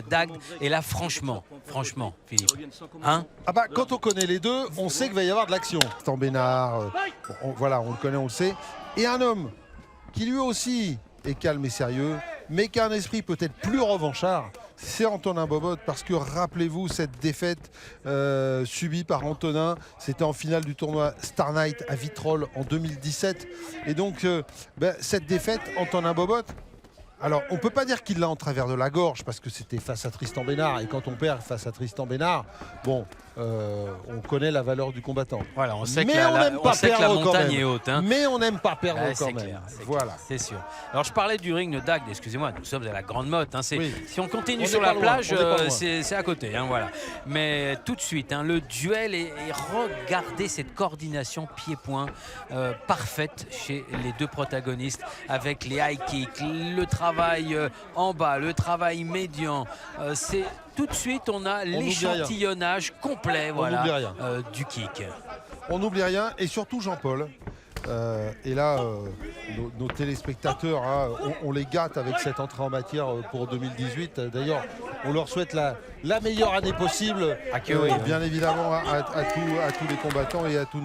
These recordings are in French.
Dagde. Et là, franchement, Philippe, hein? Ah bah, quand on connaît les deux, on sait qu'il va y avoir de l'action. Tristan Bénard, voilà, on le connaît, on le sait. Et un homme qui lui aussi est calme et sérieux, mais qui a un esprit peut-être plus revanchard, c'est Antonin Bobot, parce que rappelez-vous cette défaite subie par Antonin, c'était en finale du tournoi Star Night à Vitrolles en 2017. Et donc cette défaite, Antonin Bobot, alors on ne peut pas dire qu'il l'a en travers de la gorge, parce que c'était face à Tristan Bénard, et quand on perd face à Tristan Bénard, bon, on connaît la valeur du combattant. Voilà, on sait mais que la montagne est haute. Hein. Mais on n'aime pas perdre quand même. Clair, voilà. C'est sûr. Alors je parlais du ring de Dagde, excusez-moi, nous sommes à la Grande Motte. Hein, oui. Si on continue sur la plage, c'est à côté. Hein, voilà. Mais tout de suite, hein, le duel et regardez cette coordination pied-point parfaite chez les deux protagonistes, avec les high kicks, le travail en bas, le travail médian. C'est tout de suite, on a l'échantillonnage complet du kick. On n'oublie rien, et surtout Jean-Paul. Et là, nos téléspectateurs, hein, on les gâte avec cette entrée en matière pour 2018. D'ailleurs, on leur souhaite la meilleure année possible, bien évidemment, à tous les combattants et à tous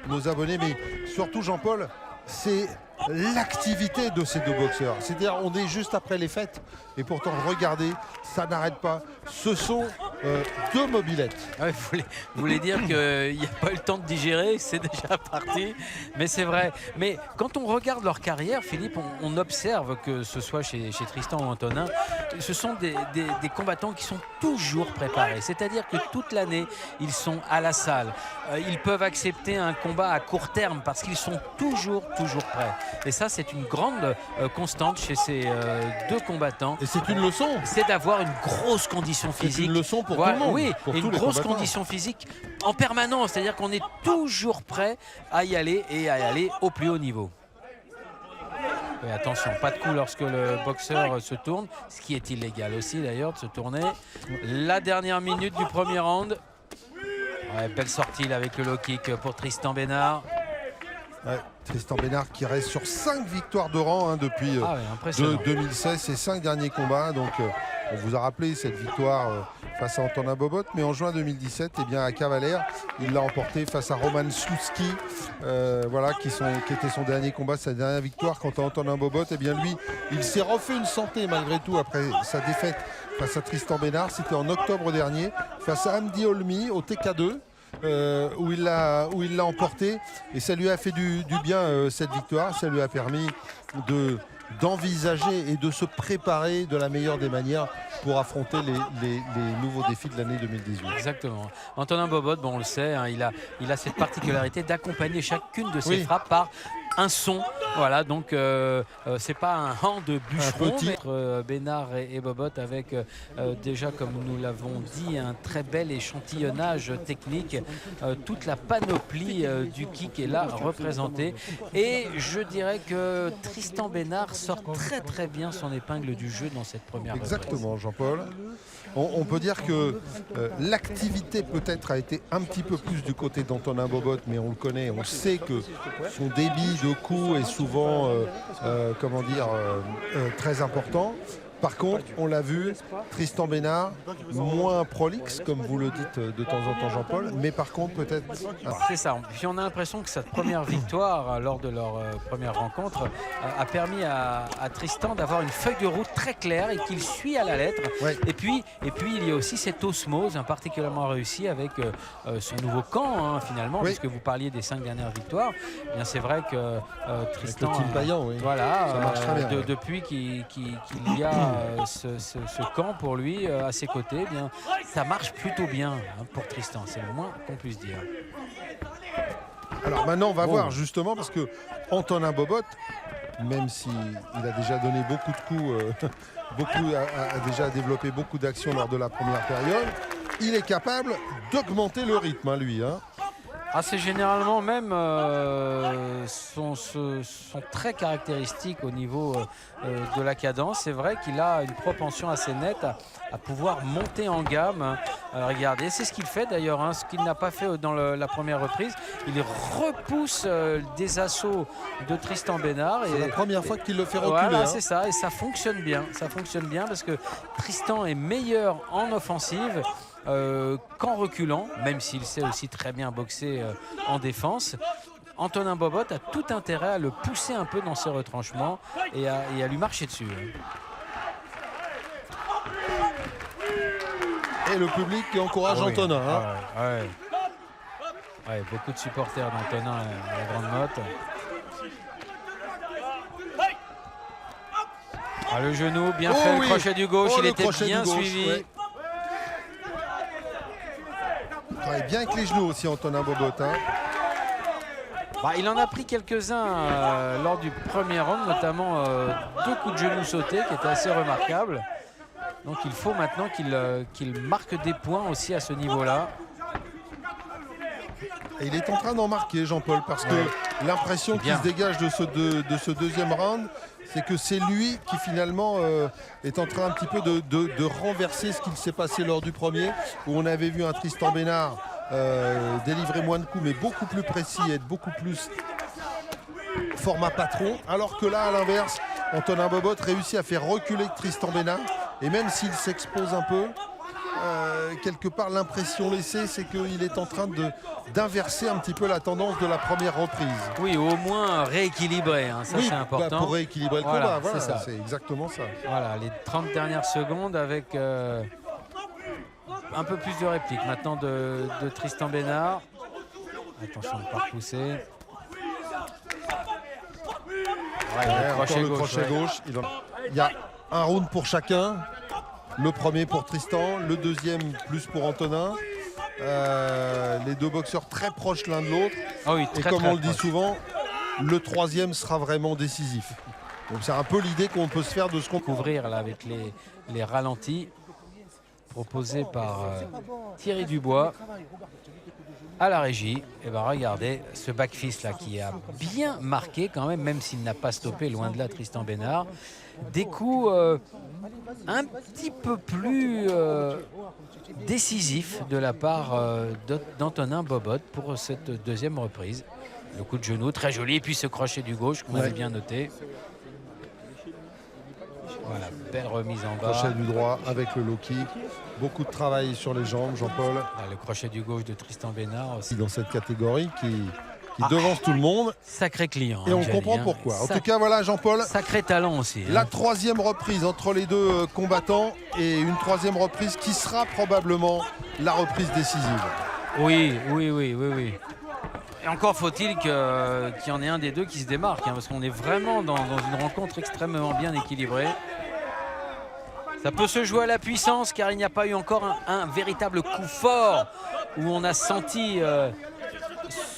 nos abonnés. Mais surtout, Jean-Paul, c'est l'activité de ces deux boxeurs. C'est-à-dire, on est juste après les fêtes, et pourtant, regardez, ça n'arrête pas. Ce sont deux mobilettes. Ouais, vous voulez dire qu'il n'y a pas eu le temps de digérer, c'est déjà parti. Mais c'est vrai. Mais quand on regarde leur carrière, Philippe, on observe que ce soit chez Tristan ou Antonin, ce sont des combattants qui sont toujours préparés. C'est-à-dire que toute l'année, ils sont à la salle. Ils peuvent accepter un combat à court terme parce qu'ils sont toujours prêts. Et ça, c'est une grande constante chez ces deux combattants. Et c'est une leçon. C'est d'avoir une grosse condition physique. C'est une leçon pour tout le monde. Oui, pour une grosse condition physique en permanence. C'est-à-dire qu'on est toujours prêt à y aller et à y aller au plus haut niveau. Et attention, pas de coup lorsque le boxeur se tourne, ce qui est illégal aussi d'ailleurs de se tourner. La dernière minute du premier round. Ouais, belle sortie là, avec le low kick pour Tristan Bénard. Ouais, Tristan Bénard qui reste sur 5 victoires de rang depuis 2016, ses 5 derniers combats. Donc on vous a rappelé cette victoire face à Antonin Bobot, mais en juin 2017, eh bien, à Cavalère, il l'a emporté face à Roman Slutsky, qui était son dernier combat, sa dernière victoire. Quant à Antonin Bobot, eh bien, lui, il s'est refait une santé malgré tout après sa défaite face à Tristan Bénard. C'était en octobre dernier, face à Hamdi Olmi au TK2. Où il l'a emporté, et ça lui a fait du bien cette victoire. Ça lui a permis d'envisager et de se préparer de la meilleure des manières pour affronter les nouveaux défis de l'année 2018. Exactement. Antonin Bobot, bon, on le sait, hein, il a cette particularité d'accompagner chacune de ses frappes par un son. Voilà, donc c'est pas un han de bûcheron, mais Bénard et Bobot avec déjà, comme nous l'avons dit, un très bel échantillonnage technique. Toute la panoplie du kick est là représentée. Et je dirais que Tristan Bénard sort très bien son épingle du jeu dans cette première Exactement, Jean-Paul. On peut dire que l'activité peut-être a été un petit peu plus du côté d'Antonin Bobot, mais on le connaît, on sait que son débit de coups est souvent très important. Par contre, on l'a vu, Tristan Bénard, moins prolixe, comme vous le dites de temps en temps, Jean-Paul, mais par contre, peut-être... C'est ça. Puis on a l'impression que cette première victoire, lors de leur première rencontre, a permis à Tristan d'avoir une feuille de route très claire et qu'il suit à la lettre. Ouais. Et puis, il y a aussi cette osmose particulièrement réussie avec son nouveau camp, hein, finalement, puisque vous parliez des 5 dernières victoires. Eh bien, c'est vrai que Tristan... Avec le team Payan, voilà, ça marche très bien. Depuis qu'il y a ce camp pour lui à ses côtés, eh bien, ça marche plutôt bien pour Tristan, c'est le moins qu'on puisse dire. Alors maintenant on va voir justement, parce que Antonin Bobot, même s'il a déjà donné beaucoup de coups, a déjà développé beaucoup d'actions lors de la première période, il est capable d'augmenter le rythme, lui. C'est généralement même sont très caractéristiques au niveau de la cadence. C'est vrai qu'il a une propension assez nette à pouvoir monter en gamme. Regardez, c'est ce qu'il fait d'ailleurs, hein, ce qu'il n'a pas fait dans la première reprise. Il repousse des assauts de Tristan Bénard. C'est la première fois qu'il le fait reculer. Voilà, c'est ça, et ça fonctionne bien. Ça fonctionne bien parce que Tristan est meilleur en offensive qu'en reculant, même s'il sait aussi très bien boxer en défense. Antonin Bobot a tout intérêt à le pousser un peu dans ses retranchements et à lui marcher dessus. Et le public qui encourage Antonin. Ouais, beaucoup de supporters d'Antonin à la Grande Motte. Le genou, bien fait, le crochet du gauche, il était bien suivi. Ouais. Il travaille bien avec les genoux aussi, Antonin Bobot. Il en a pris quelques-uns lors du premier round, notamment 2 coups de genoux sautés qui étaient assez remarquables. Donc il faut maintenant qu'il marque des points aussi à ce niveau-là. Et il est en train d'en marquer, Jean-Paul, parce que l'impression qui se dégage de ce deuxième round, c'est que c'est lui qui finalement est en train un petit peu de renverser ce qu'il s'est passé lors du premier, où on avait vu un Tristan Bénard délivrer moins de coups, mais beaucoup plus précis, être beaucoup plus format patron, alors que là, à l'inverse, Antonin Bobot réussit à faire reculer Tristan Bénard, et même s'il s'expose un peu, quelque part l'impression laissée, c'est qu'il est en train d'inverser un petit peu la tendance de la première reprise. Oui, au moins rééquilibrer, ça c'est important. Pour rééquilibrer le combat, c'est exactement ça. Voilà, les 30 dernières secondes avec un peu plus de répliques maintenant de Tristan Bénard. Attention de ne pas repousser. Le crochet gauche. Il y a un round pour chacun. Le premier pour Tristan, le deuxième plus pour Antonin. Les deux boxeurs très proches l'un de l'autre. Et comme on le dit souvent, le troisième sera vraiment décisif. Donc c'est un peu l'idée qu'on peut se faire de ce qu'on couvrir là avec les ralentis proposés par Thierry Dubois à la régie. Et regardez ce backfist là qui a bien marqué quand même s'il n'a pas stoppé, loin de là, Tristan Bénard. Des coups un petit peu plus décisifs de la part d'Antonin Bobot pour cette deuxième reprise. Le coup de genou très joli, et puis ce crochet du gauche qu'on avait bien noté. Voilà, belle remise en bas. Crochet du droit avec le low kick. Beaucoup de travail sur les jambes, Jean-Paul. Le crochet du gauche de Tristan Bénard aussi. Dans cette catégorie qui devance tout le monde. Sacré client. Et on comprend pourquoi. En tout cas, voilà, Jean-Paul. Sacré talent aussi. La troisième reprise entre les deux combattants, et une troisième reprise qui sera probablement la reprise décisive. Oui. Et encore faut-il qu'il y en ait un des deux qui se démarque, parce qu'on est vraiment dans une rencontre extrêmement bien équilibrée. Ça peut se jouer à la puissance, car il n'y a pas eu encore un véritable coup fort où on a senti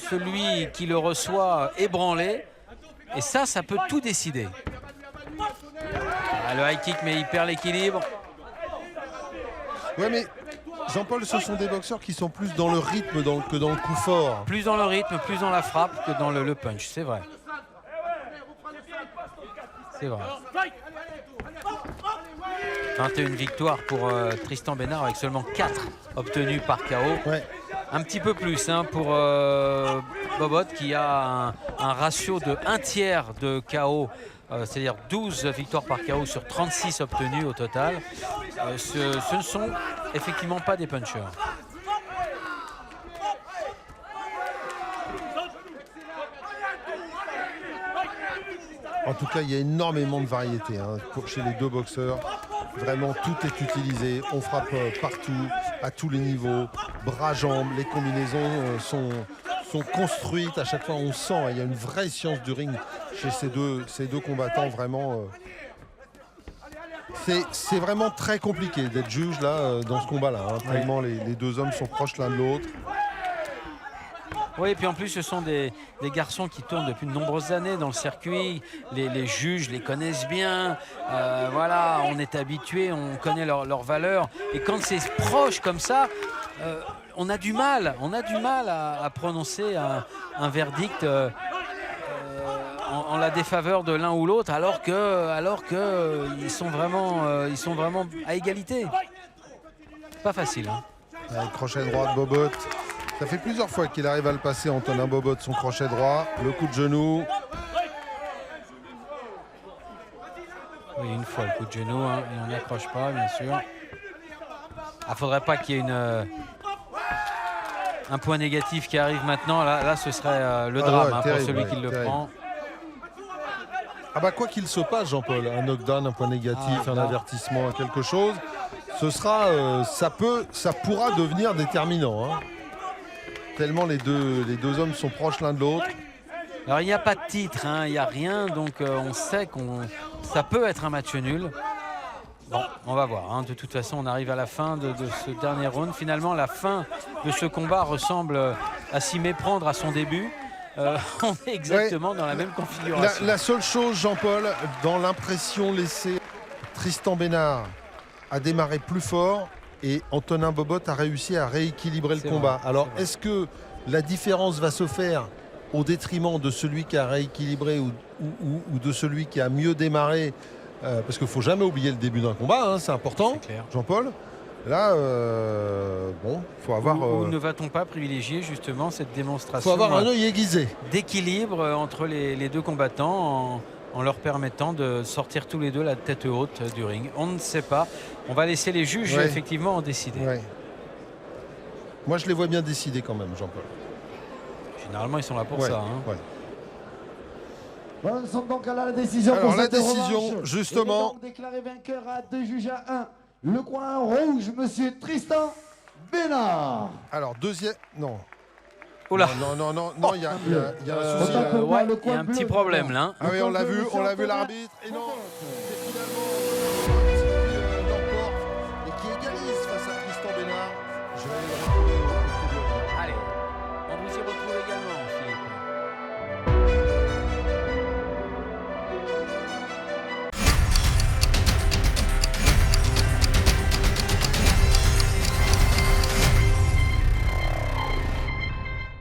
celui qui le reçoit ébranlé. Et ça peut tout décider. Le high kick, mais il perd l'équilibre. Ouais, mais Jean-Paul, ce sont des boxeurs qui sont plus dans le rythme que dans le coup fort. Plus dans le rythme, plus dans la frappe que dans le punch, c'est vrai. C'est vrai. 21 victoires pour Tristan Bénard, avec seulement 4 obtenues par KO. Un petit peu plus pour Bobot, qui a un ratio de 1/3 de KO, c'est-à-dire 12 victoires par KO sur 36 obtenues au total. Ce ne sont effectivement pas des punchers. En tout cas, il y a énormément de variété chez les deux boxeurs. Vraiment, tout est utilisé. On frappe partout, à tous les niveaux. Bras, jambes, les combinaisons sont construites. À chaque fois, on sent, il y a une vraie science du ring chez ces deux combattants. Vraiment, c'est vraiment très compliqué d'être juge là dans ce combat-là. Tellement les deux hommes sont proches l'un de l'autre. Oui, et puis en plus, ce sont des garçons qui tournent depuis de nombreuses années dans le circuit. Les juges les connaissent bien. Voilà, on est habitué, on connaît leur valeur. Et quand c'est proche comme ça, on a du mal à prononcer un verdict en la défaveur de l'un ou l'autre, alors que ils sont vraiment à égalité. Pas facile. Hein. Le crochet droit de Bobot. Ça fait plusieurs fois qu'il arrive à le passer, Antonin Bobot, son crochet droit. Le coup de genou. Oui, une fois le coup de genou, hein, et on n'accroche pas, bien sûr. Il faudrait pas qu'il y ait un point négatif qui arrive maintenant. Là ce serait le drame terrible, pour celui qui le prend. Ah bah quoi qu'il se passe, Jean-Paul, un knockdown, un point négatif, un avertissement, quelque chose, ce sera, ça pourra devenir déterminant. Hein. Tellement les deux hommes sont proches l'un de l'autre. Alors il n'y a pas de titre, hein, il n'y a rien, donc on sait ça peut être un match nul. Bon, on va voir. Hein. De toute façon, on arrive à la fin de ce dernier round. Finalement, la fin de ce combat ressemble à s'y méprendre à son début. On est exactement dans la même configuration. La seule chose, Jean-Paul, dans l'impression laissée, Tristan Bénard a démarré plus fort et Antonin Bobot a réussi à rééquilibrer le combat. Alors, est-ce que la différence va se faire au détriment de celui qui a rééquilibré ou de celui qui a mieux démarré parce qu'il ne faut jamais oublier le début d'un combat, hein, c'est important, Jean-Paul. Là, bon, il faut avoir... Ou ne va-t-on pas privilégier justement cette démonstration faut avoir un œil aiguisé d'équilibre entre les deux combattants en leur permettant de sortir tous les deux la tête haute du ring? On ne sait pas. On va laisser les juges effectivement en décider. Ouais. Moi, je les vois bien décider quand même, Jean-Paul. Généralement, ils sont là pour ça. Hein. Ouais. Voilà, nous sommes donc à la décision. Alors la décision, justement. Donc déclaré vainqueur à 2 juges à 1. Le coin rouge, monsieur Tristan Bénard. Alors deuxième, non. Oula. Non, il y a un souci. Il y a un petit problème là. Ah oui, on l'a vu l'arbitre. Et non.